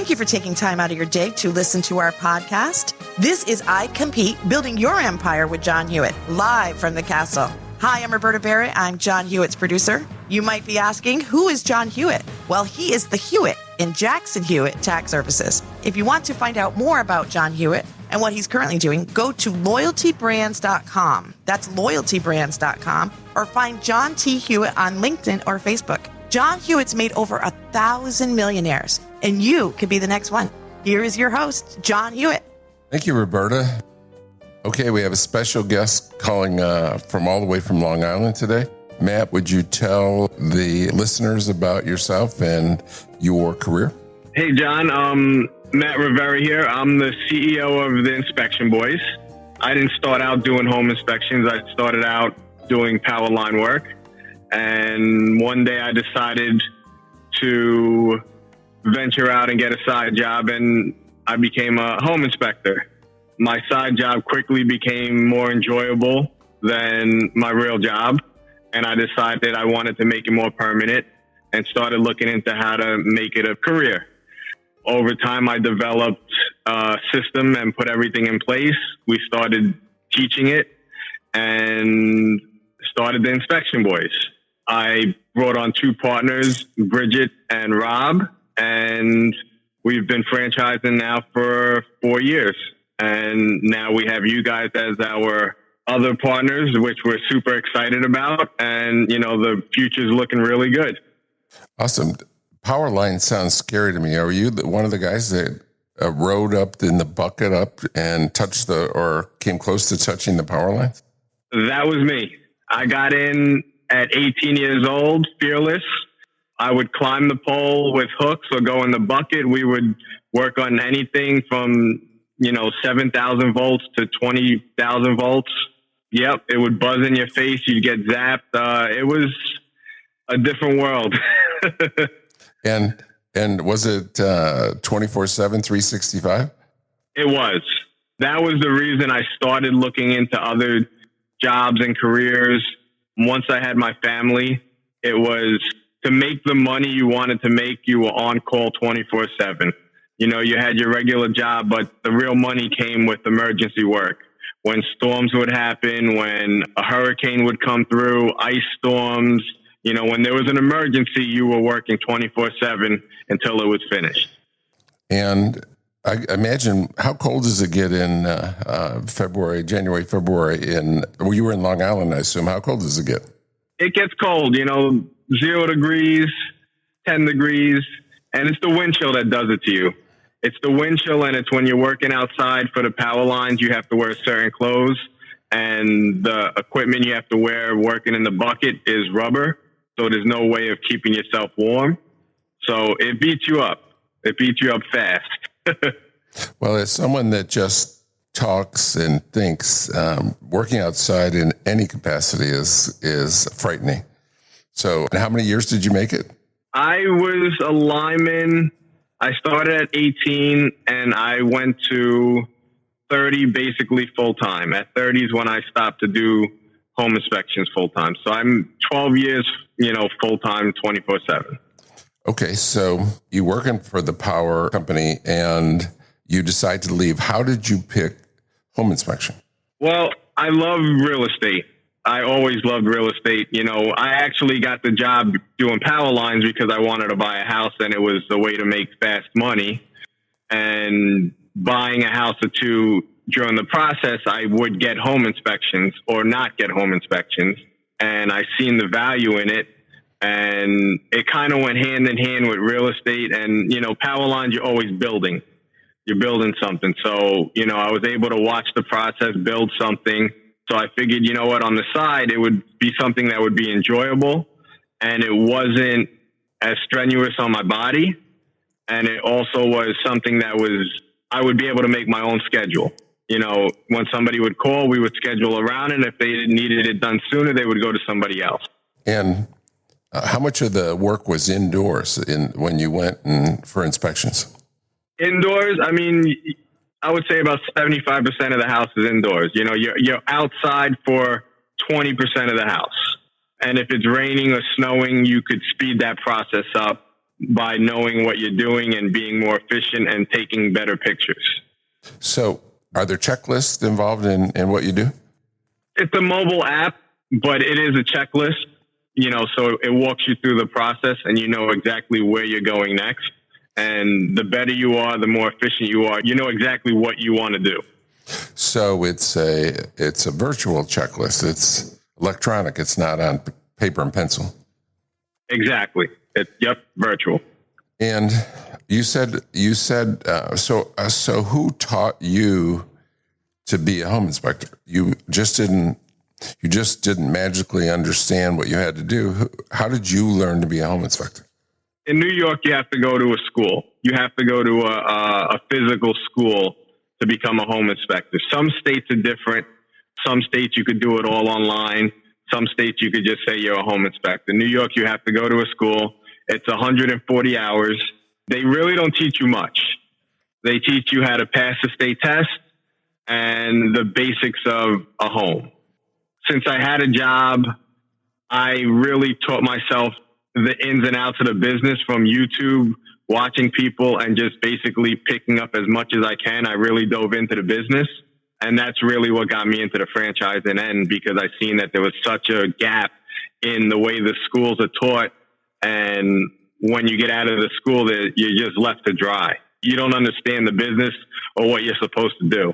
Thank you for taking time out of your day to listen to our podcast. This is I Compete, Building Your Empire with John Hewitt, live from the castle. Hi, I'm Roberta Barrett. I'm John Hewitt's producer. You might be asking, who is John Hewitt? Well, he is the Hewitt in Jackson Hewitt Tax Services. If you want to find out more about John Hewitt and what he's currently doing, go to loyaltybrands.com. That's loyaltybrands.com, or find John T. Hewitt on LinkedIn or Facebook. John Hewitt's made over 1,000 millionaires, and you could be the next one. Here is your host, John Hewitt. Thank you, Roberta. Okay, we have a special guest calling from all the way from Long Island today. Matt, would you tell the listeners about yourself and your career? Hey, John. Matt Rivera here. I'm the CEO of the Inspection Boys. I didn't start out doing home inspections. I started out doing Powerline work. And one day I decided to venture out and get a side job, and I became a home inspector. My side job quickly became more enjoyable than my real job, and I decided I wanted to make it more permanent and started looking into how to make it a career. Over time, I developed a system and put everything in place. We started teaching it and started the Inspection Boys. I brought on two partners, Bridget and Rob, and we've been franchising now for 4 years. And now we have you guys as our other partners, which we're super excited about. And, you know, the future's looking really good. Awesome. Powerline sounds scary to me. Are you one of the guys that rode up in the bucket up and touched or came close to touching the power lines? That was me. I got in at 18 years old, fearless. I would climb the pole with hooks or go in the bucket. We would work on anything from, 7,000 volts to 20,000 volts. Yep. It would buzz in your face. You'd get zapped. It was a different world. And was it 24/7, 365? It was. That was the reason I started looking into other jobs and careers. Once I had my family, it was to make the money you wanted to make. You were on call 24/7. You had your regular job, but the real money came with emergency work. When storms would happen, when a hurricane would come through, ice storms, when there was an emergency, you were working 24/7 until it was finished. And I imagine, how cold does it get in January, February? You were in Long Island, I assume. How cold does it get? It gets cold, 0 degrees, 10 degrees, and it's the wind chill that does it to you. It's the wind chill, and it's when you're working outside for the power lines, you have to wear certain clothes, and the equipment you have to wear working in the bucket is rubber, so there's no way of keeping yourself warm. So it beats you up. It beats you up fast. Well, as someone that just talks and thinks, working outside in any capacity is frightening. So how many years did you make it? I was a lineman. I started at 18 and I went to 30 basically full time. At 30 is when I stopped to do home inspections full time. So I'm 12 years, full time, 24/7. Okay, so you're working for the power company and you decide to leave. How did you pick home inspection? Well, I love real estate. I always loved real estate. I actually got the job doing power lines because I wanted to buy a house, and it was a way to make fast money. And buying a house or two, during the process, I would get home inspections or not get home inspections. And I seen the value in it. And it kind of went hand in hand with real estate. And, power lines, you're always building. You're building something. So, I was able to watch the process, build something. So I figured, on the side, it would be something that would be enjoyable, and it wasn't as strenuous on my body. And it also was something that I would be able to make my own schedule. When somebody would call, we would schedule around it. If they needed it done sooner, they would go to somebody else. And how much of the work was indoors when you went for inspections? Indoors, I would say about 75% of the house is indoors. You're outside for 20% of the house. And if it's raining or snowing, you could speed that process up. by knowing what you're doing and being more efficient and taking better pictures. So are there checklists involved in what you do? It's a mobile app, but it is a checklist, so it walks you through the process and you know exactly where you're going next. And the better you are, the more efficient you are, you know exactly what you want to do. So it's a virtual checklist. It's electronic. It's not on paper and pencil. Exactly. Virtual. And you said so who taught you to be a home inspector? You just didn't magically understand what you had to do. How did you learn to be a home inspector? In New York, you have to go to a school. You have to go to a physical school to become a home inspector. Some states are different. Some states you could do it all online. Some states you could just say you're a home inspector. New York, you have to go to a school. It's 140 hours. They really don't teach you much. They teach you how to pass the state test and the basics of a home. Since I had a job, I really taught myself the ins and outs of the business from YouTube, watching people and just basically picking up as much as I can. I really dove into the business. And that's really what got me into the franchising end, because I seen that there was such a gap in the way the schools are taught. And when you get out of the school, you're just left to dry. You don't understand the business or what you're supposed to do.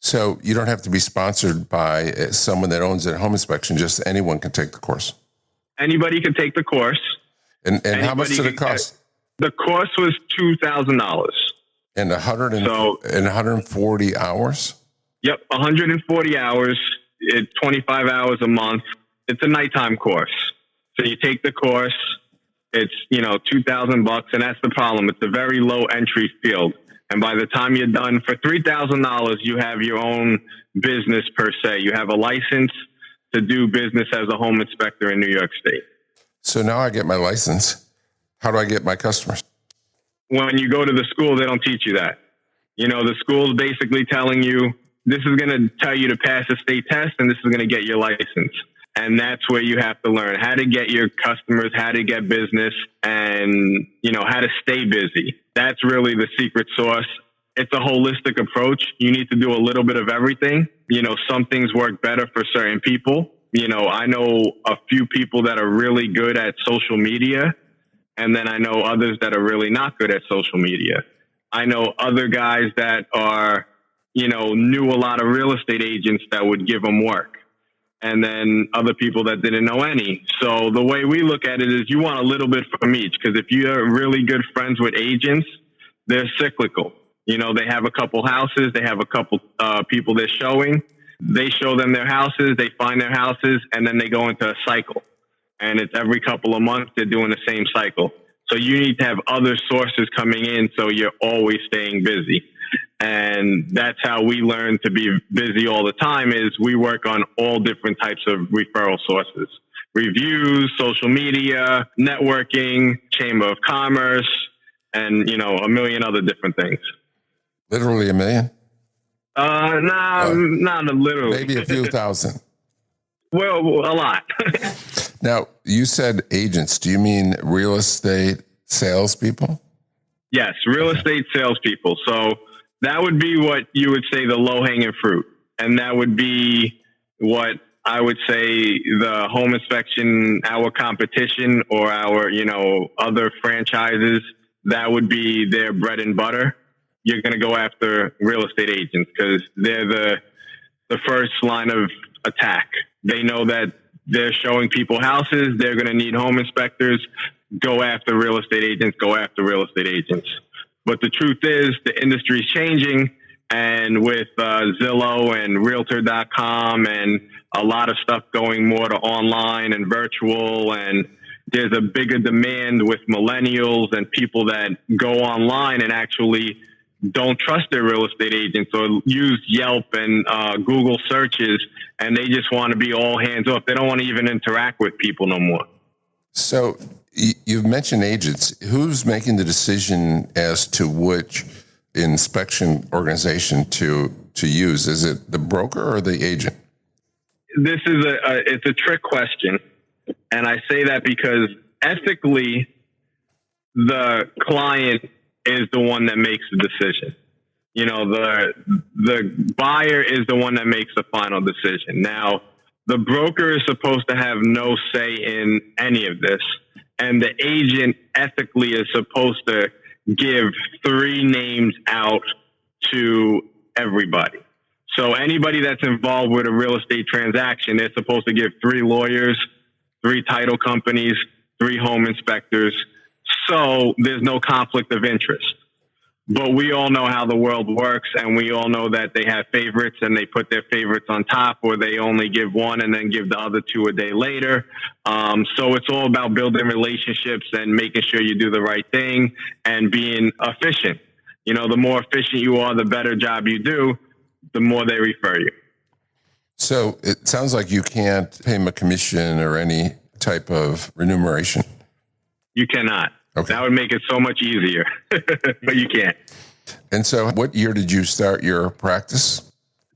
So you don't have to be sponsored by someone that owns a home inspection. Just anyone can take the course. Anybody can take the course. And how much did it cost? The course was $2,000. And 140 hours? Yep, 140 hours. It's 25 hours a month. It's a nighttime course. So you take the course. It's, $2,000, and that's the problem. It's a very low entry field. And by the time you're done, for $3,000, you have your own business per se. You have a license to do business as a home inspector in New York State. So now I get my license. How do I get my customers? When you go to the school, they don't teach you that. The school's basically telling you, this is going to tell you to pass a state test, and this is going to get your license. And that's where you have to learn how to get your customers, how to get business, and, how to stay busy. That's really the secret sauce. It's a holistic approach. You need to do a little bit of everything. Some things work better for certain people. I know a few people that are really good at social media, and then I know others that are really not good at social media. I know other guys that are, knew a lot of real estate agents that would give them work. And then other people that didn't know any. So the way we look at it is you want a little bit from each, because if you're really good friends with agents, they're cyclical. They have a couple houses, they have a couple people they're showing. They show them their houses, they find their houses, and then they go into a cycle. And it's every couple of months they're doing the same cycle. So you need to have other sources coming in so you're always staying busy. And that's how we learn to be busy all the time, is we work on all different types of referral sources. Reviews, social media, networking, Chamber of Commerce, and, a million other different things. Literally a million? Not literally. Maybe a few thousand. Well, a lot. Now, you said agents. Do you mean real estate salespeople? Yes, real estate salespeople. So that would be what you would say the low-hanging fruit. And that would be what I would say the home inspection, our competition, or our, other franchises, that would be their bread and butter. You're going to go after real estate agents because they're the first line of attack. They know that they're showing people houses. They're going to need home inspectors. Go after real estate agents. Go after real estate agents. But the truth is the industry is changing, and with Zillow and Realtor.com and a lot of stuff going more to online and virtual, and there's a bigger demand with millennials and people that go online and actually don't trust their real estate agents or use Yelp and Google searches, and they just want to be all hands off. They don't want to even interact with people no more. So you've mentioned agents. Who's making the decision as to which inspection organization to use? Is it the broker or the agent? This is it's a trick question. And I say that because ethically, the client is the one that makes the decision. You know, the buyer is the one that makes the final decision. Now, the broker is supposed to have no say in any of this, and the agent ethically is supposed to give 3 names out to everybody. So anybody that's involved with a real estate transaction, they're supposed to give 3 lawyers, 3 title companies, 3 home inspectors. So there's no conflict of interest. But we all know how the world works, and we all know that they have favorites and they put their favorites on top, or they only give one and then give the other 2 a day later. So it's all about building relationships and making sure you do the right thing and being efficient. You know, the more efficient you are, the better job you do, the more they refer you. So it sounds like you can't pay them a commission or any type of remuneration. You cannot. Okay. That would make it so much easier, but you can't. And so what year did you start your practice?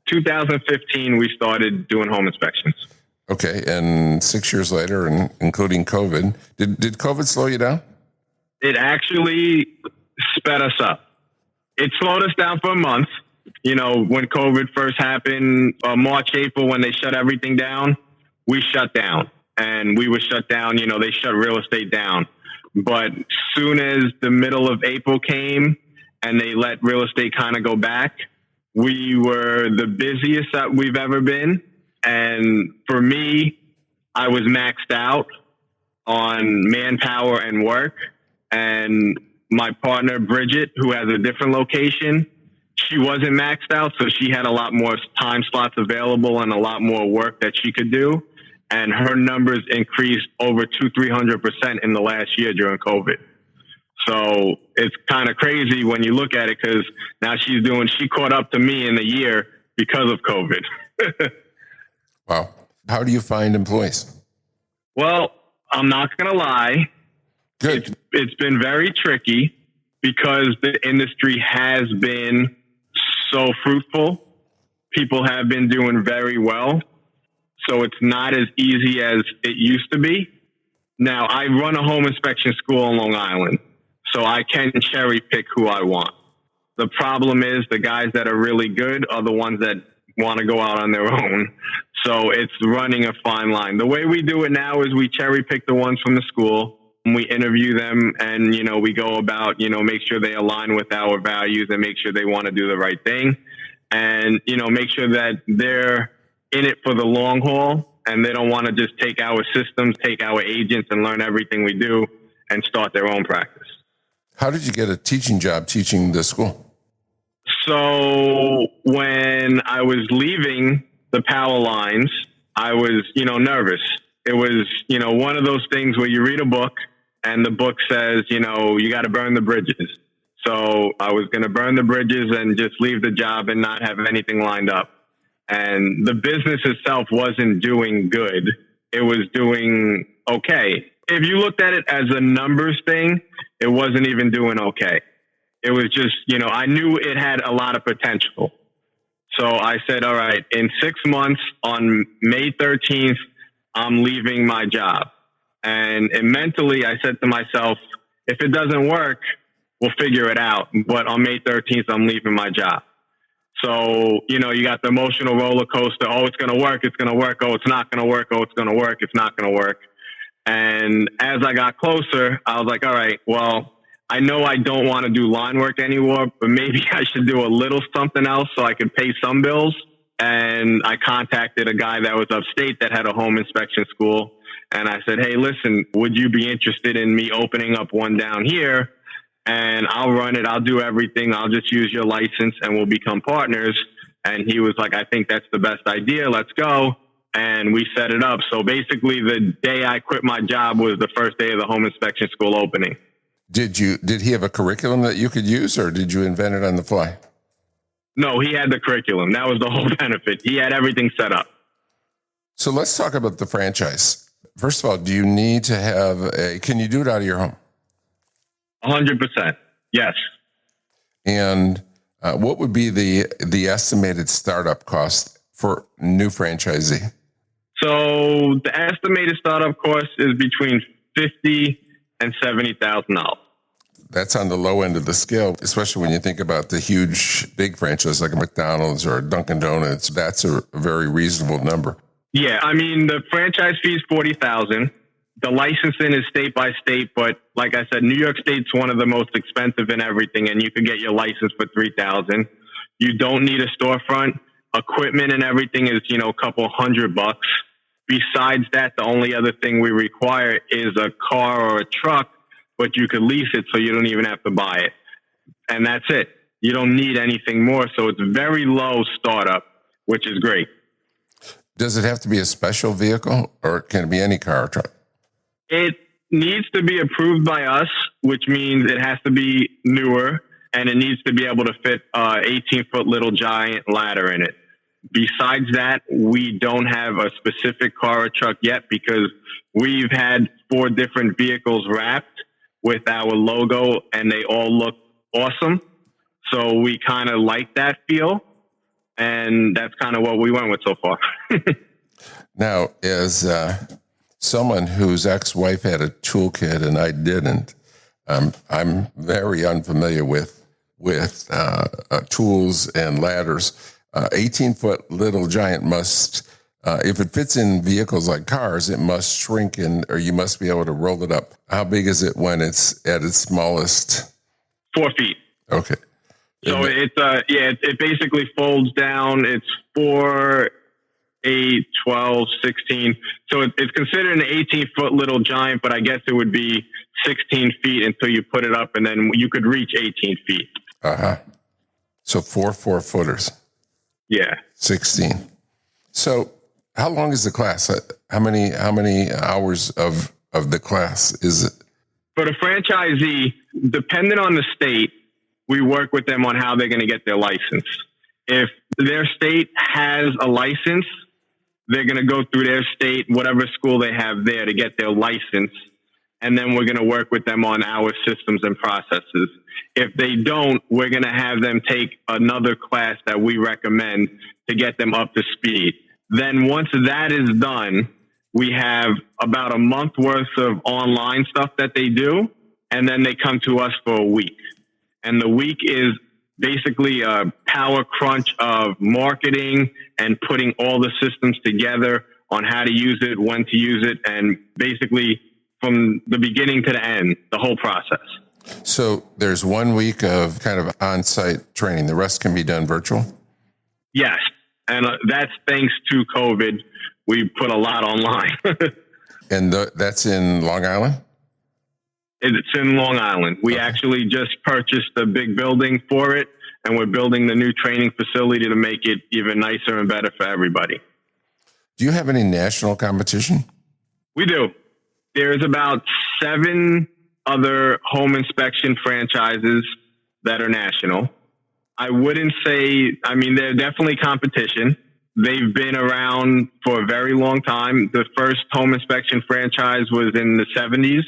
2015, we started doing home inspections. Okay. And 6 years later, and including COVID, did COVID slow you down? It actually sped us up. It slowed us down for a month. You know, when COVID first happened, March, April, when they shut everything down, we shut down. And we were shut down, you know, they shut real estate down. But soon as the middle of April came and they let real estate kind of go back, we were the busiest that we've ever been. And for me, I was maxed out on manpower and work. And my partner, Bridget, who has a different location, she wasn't maxed out. So she had a lot more time slots available and a lot more work that she could do. And her numbers increased over 200-300% in the last year during COVID. So it's kind of crazy when you look at it, because now she caught up to me in the year because of COVID. Wow. How do you find employees? Well, I'm not going to lie. Good. It's been very tricky because the industry has been so fruitful. People have been doing very well. So it's not as easy as it used to be. Now, I run a home inspection school in Long Island, so I can cherry pick who I want. The problem is the guys that are really good are the ones that want to go out on their own. So it's running a fine line. The way we do it now is we cherry pick the ones from the school, and we interview them, and, you know, we go about, you know, make sure they align with our values and make sure they want to do the right thing, and, you know, make sure that they're in it for the long haul, and they don't want to just take our systems, take our agents, and learn everything we do and start their own practice. How did you get a teaching job teaching the school? So when I was leaving the power lines, I was, you know, nervous. It was, you know, one of those things where you read a book and the book says, you know, you got to burn the bridges. So I was going to burn the bridges and just leave the job and not have anything lined up. And the business itself wasn't doing good. It was doing okay. If you looked at it as a numbers thing, it wasn't even doing okay. It was just, you know, I knew it had a lot of potential. So I said, all right, in 6 months on May 13th, I'm leaving my job. And mentally, I said to myself, if it doesn't work, we'll figure it out. But on May 13th, I'm leaving my job. So, you know, you got the emotional roller coaster. Oh, it's going to work. It's going to work. Oh, it's not going to work. Oh, it's going to work. It's not going to work. And as I got closer, I was like, all right, well, I know I don't want to do line work anymore, but maybe I should do a little something else so I could pay some bills. And I contacted a guy that was upstate that had a home inspection school. And I said, hey, listen, would you be interested in me opening up one down here? And I'll run it. I'll do everything. I'll just use your license and we'll become partners. And he was like, I think that's the best idea. Let's go. And we set it up. So basically the day I quit my job was the first day of the home inspection school opening. Did he have a curriculum that you could use, or did you invent it on the fly? No, he had the curriculum. That was the whole benefit. He had everything set up. So let's talk about the franchise. First of all, do you need to have can you do it out of your home? 100%. Yes. And what would be the estimated startup cost for new franchisee? So the estimated startup cost is between $50,000 and $70,000. that's on the low end of the scale, especially when you think about the huge, big franchise like a McDonald's or a Dunkin' Donuts. That's a very reasonable number. Yeah, I mean, the franchise fee is $40,000. The licensing is state by state, but like I said, New York State's one of the most expensive in everything, and you can get your license for $3,000. You don't need a storefront. Equipment and everything is, a couple $100. Besides that, the only other thing we require is a car or a truck, but you could lease it so you don't even have to buy it. And that's it. You don't need anything more. So it's very low startup, which is great. Does it have to be a special vehicle or can it be any car or truck? It needs to be approved by us, which means it has to be newer and it needs to be able to fit a 18-foot little giant ladder in it. Besides that, we don't have a specific car or truck yet because we've had 4 different vehicles wrapped with our logo and they all look awesome. So we kind of like that feel. And that's kind of what we went with so far. Now, as someone whose ex-wife had a toolkit and I didn't, I'm very unfamiliar with tools and ladders. 18-foot little giant must, if it fits in vehicles like cars, it must shrink or you must be able to roll it up. How big is it when it's at its smallest? 4 feet. Okay. So it basically folds down. It's 4, 8, 12, 16. So it's considered an 18-foot little giant, but I guess it would be 16 feet until you put it up, and then you could reach 18 feet. Uh-huh. So 4 4-footers. Yeah. 16. So how long is the class? How many hours of the class is it? For the franchisee, depending on the state, we work with them on how they're going to get their license. If their state has a license, they're going to go through their state, whatever school they have there to get their license. And then we're going to work with them on our systems and processes. If they don't, we're going to have them take another class that we recommend to get them up to speed. Then once that is done, we have about a month worth of online stuff that they do. And then they come to us for a week. And the week is basically a power crunch of marketing and putting all the systems together on how to use it, when to use it, and basically from the beginning to the end, the whole process. So there's 1 week of kind of on-site training. The rest can be done virtual? Yes. And that's thanks to COVID. We put a lot online. And that's in Long Island? It's in Long Island. We actually just purchased a big building for it, and we're building the new training facility to make it even nicer and better for everybody. Do you have any national competition? We do. There's about 7 other home inspection franchises that are national. I wouldn't say, they're definitely competition. They've been around for a very long time. The first home inspection franchise was in the 70s.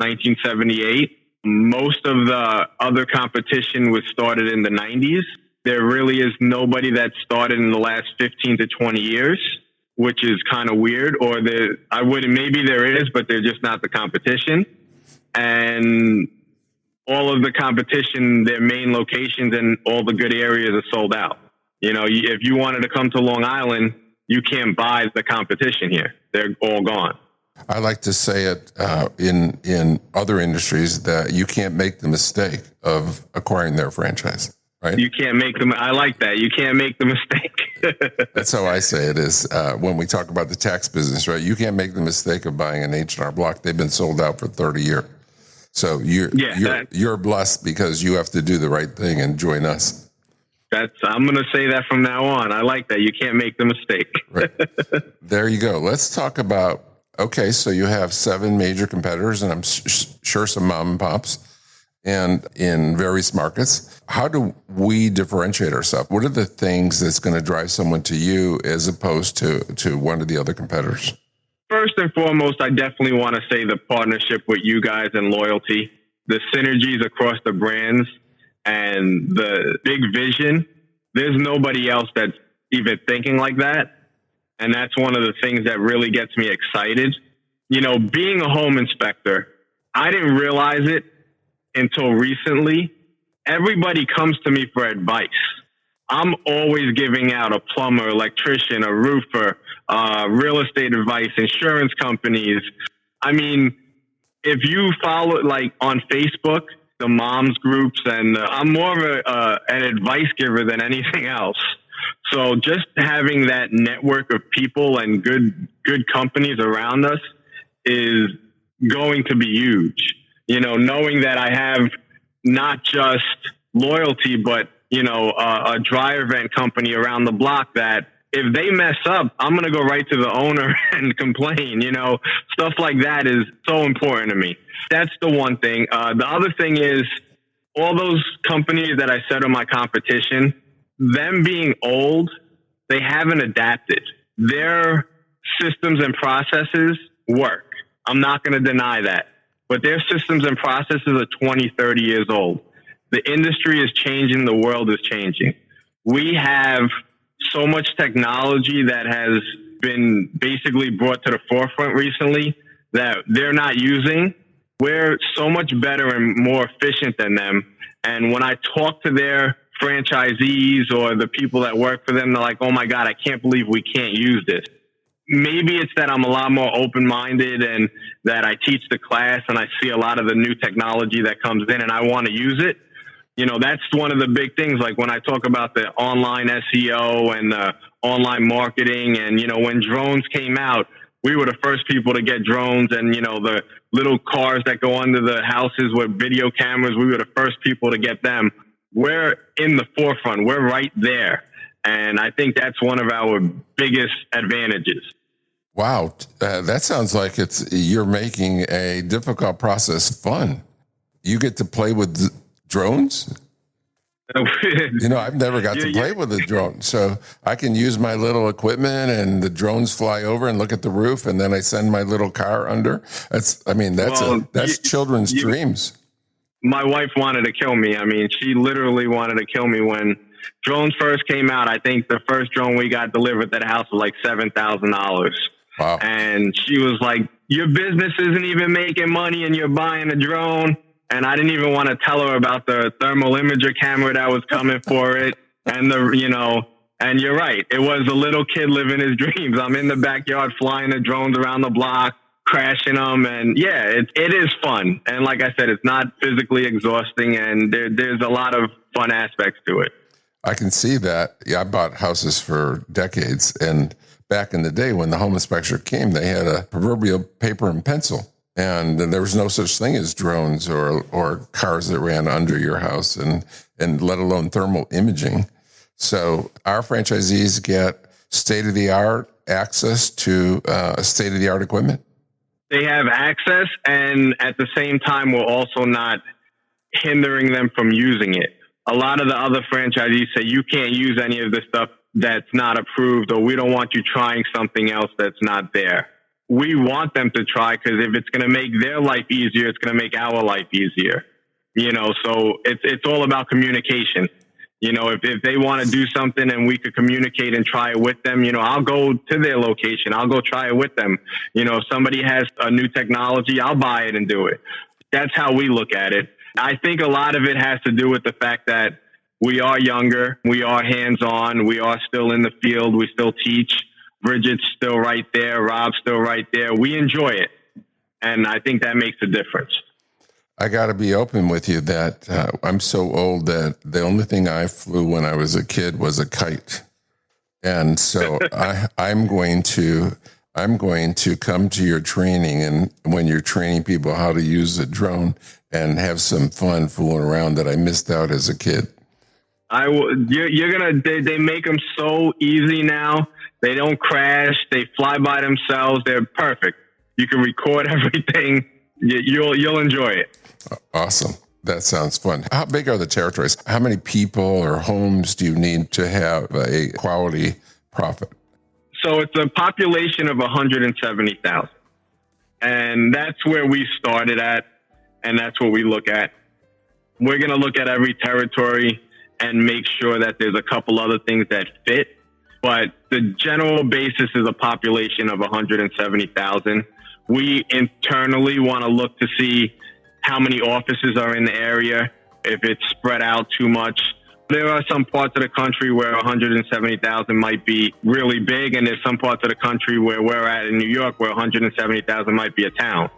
1978. Most of the other competition was started in the 90s. There really is nobody that started in the last 15 to 20 years, which is kind of weird. Or maybe there is, but they're just not the competition. And all of the competition, their main locations and all the good areas are sold out. If you wanted to come to Long Island, you can't buy the competition here. They're all gone. I like to say it in other industries that you can't make the mistake of acquiring their franchise, right? You can't make them. I like that. You can't make the mistake. That's how I say it is when we talk about the tax business, right? You can't make the mistake of buying an H&R Block. They've been sold out for 30 years. So you're blessed because you have to do the right thing and join us. I'm going to say that from now on. I like that. You can't make the mistake. Right. There you go. Let's talk about, okay, so you have 7 major competitors, and I'm sure some mom and pops, and in various markets. How do we differentiate ourselves? What are the things that's going to drive someone to you as opposed to one of the other competitors? First and foremost, I definitely want to say the partnership with you guys and loyalty, the synergies across the brands, and the big vision. There's nobody else that's even thinking like that. And that's one of the things that really gets me excited. Being a home inspector, I didn't realize it until recently, everybody comes to me for advice. I'm always giving out a plumber, electrician, a roofer, real estate advice, insurance companies. I mean, if you follow on Facebook, the moms groups, and I'm more of an advice giver than anything else. So just having that network of people and good companies around us is going to be huge. Knowing that I have not just loyalty, but a dryer vent company around the block that if they mess up, I'm going to go right to the owner and complain. Stuff like that is so important to me. That's the one thing. The other thing is all those companies that I said are my competition, them being old, they haven't adapted. Their systems and processes work. I'm not going to deny that. But their systems and processes are 20, 30 years old. The industry is changing. The world is changing. We have so much technology that has been basically brought to the forefront recently that they're not using. We're so much better and more efficient than them. And when I talk to their franchisees or the people that work for them, they're like, oh my God, I can't believe we can't use this. Maybe it's that I'm a lot more open-minded and that I teach the class and I see a lot of the new technology that comes in and I want to use it. That's one of the big things. Like when I talk about the online SEO and online marketing and, when drones came out, we were the first people to get drones and, the little cars that go under the houses with video cameras, we were the first people to get them. We're in the forefront. We're right there. And I think that's one of our biggest advantages. Wow. That sounds like you're making a difficult process fun. You get to play with drones? I've never got to play with a drone. So I can use my little equipment and the drones fly over and look at the roof and then I send my little car under. That's children's dreams. My wife wanted to kill me. I mean, she literally wanted to kill me when drones first came out. I think the first drone we got delivered to the house was like $7,000. Wow. And she was like, your business isn't even making money and you're buying a drone. And I didn't even want to tell her about the thermal imager camera that was coming for it. And and you're right. It was a little kid living his dreams. I'm in the backyard flying the drones around the block, crashing them. And yeah, it is fun. And like I said, it's not physically exhausting and there's a lot of fun aspects to it. I can see that. Yeah, I bought houses for decades. And back in the day when the home inspector came, they had a proverbial paper and pencil. And there was no such thing as drones or cars that ran under your house and let alone thermal imaging. So our franchisees get state-of-the-art access to state-of-the-art equipment? They have access, and at the same time, we're also not hindering them from using it. A lot of the other franchisees say you can't use any of the stuff that's not approved, or we don't want you trying something else that's not there. We want them to try because if it's going to make their life easier, it's going to make our life easier. So it's all about communication. If they want to do something and we could communicate and try it with them, I'll go to their location. I'll go try it with them. If somebody has a new technology, I'll buy it and do it. That's how we look at it. I think a lot of it has to do with the fact that we are younger, we are hands-on, we are still in the field, we still teach. Bridget's still right there, Rob's still right there. We enjoy it, and I think that makes a difference. I got to be open with you that I'm so old that the only thing I flew when I was a kid was a kite. And so I'm going to come to your training, and when you're training people how to use a drone and have some fun fooling around that I missed out as a kid. They make them so easy now. They don't crash. They fly by themselves. They're perfect. You can record everything. You'll enjoy it. Awesome. That sounds fun. How big are the territories? How many people or homes do you need to have a quality profit? So it's a population of 170,000. And that's where we started at. And that's what we look at. We're going to look at every territory and make sure that there's a couple other things that fit. But the general basis is a population of 170,000. We internally want to look to see how many offices are in the area, if it's spread out too much. There are some parts of the country where 170,000 might be really big, and there's some parts of the country where we're at in New York where 170,000 might be a town.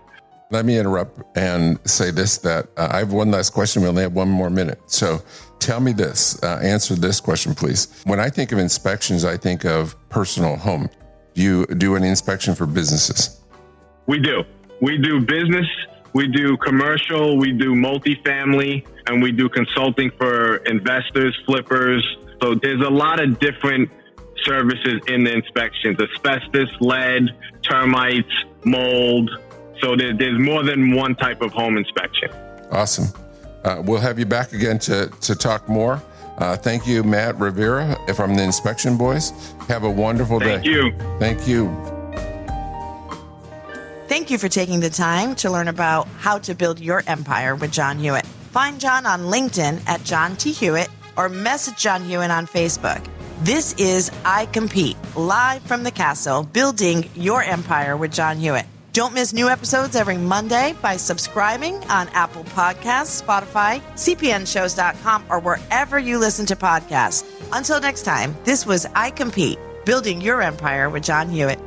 Let me interrupt and say this, that I have one last question. We only have one more minute. So tell me this, answer this question, please. When I think of inspections, I think of personal home. Do you do any inspection for businesses? We do. We do business, we do commercial, we do multifamily, and we do consulting for investors, flippers. So there's a lot of different services in the inspections: asbestos, lead, termites, mold. So there's more than one type of home inspection. Awesome. We'll have you back again to talk more. Thank you, Matt Rivera from the Inspection Boys. Have a wonderful day. Thank you. Thank you. Thank you for taking the time to learn about how to build your empire with John Hewitt. Find John on LinkedIn at John T. Hewitt or message John Hewitt on Facebook. This is I Compete, live from the castle, building your empire with John Hewitt. Don't miss new episodes every Monday by subscribing on Apple Podcasts, Spotify, cpnshows.com, or wherever you listen to podcasts. Until next time, this was I Compete, building your empire with John Hewitt.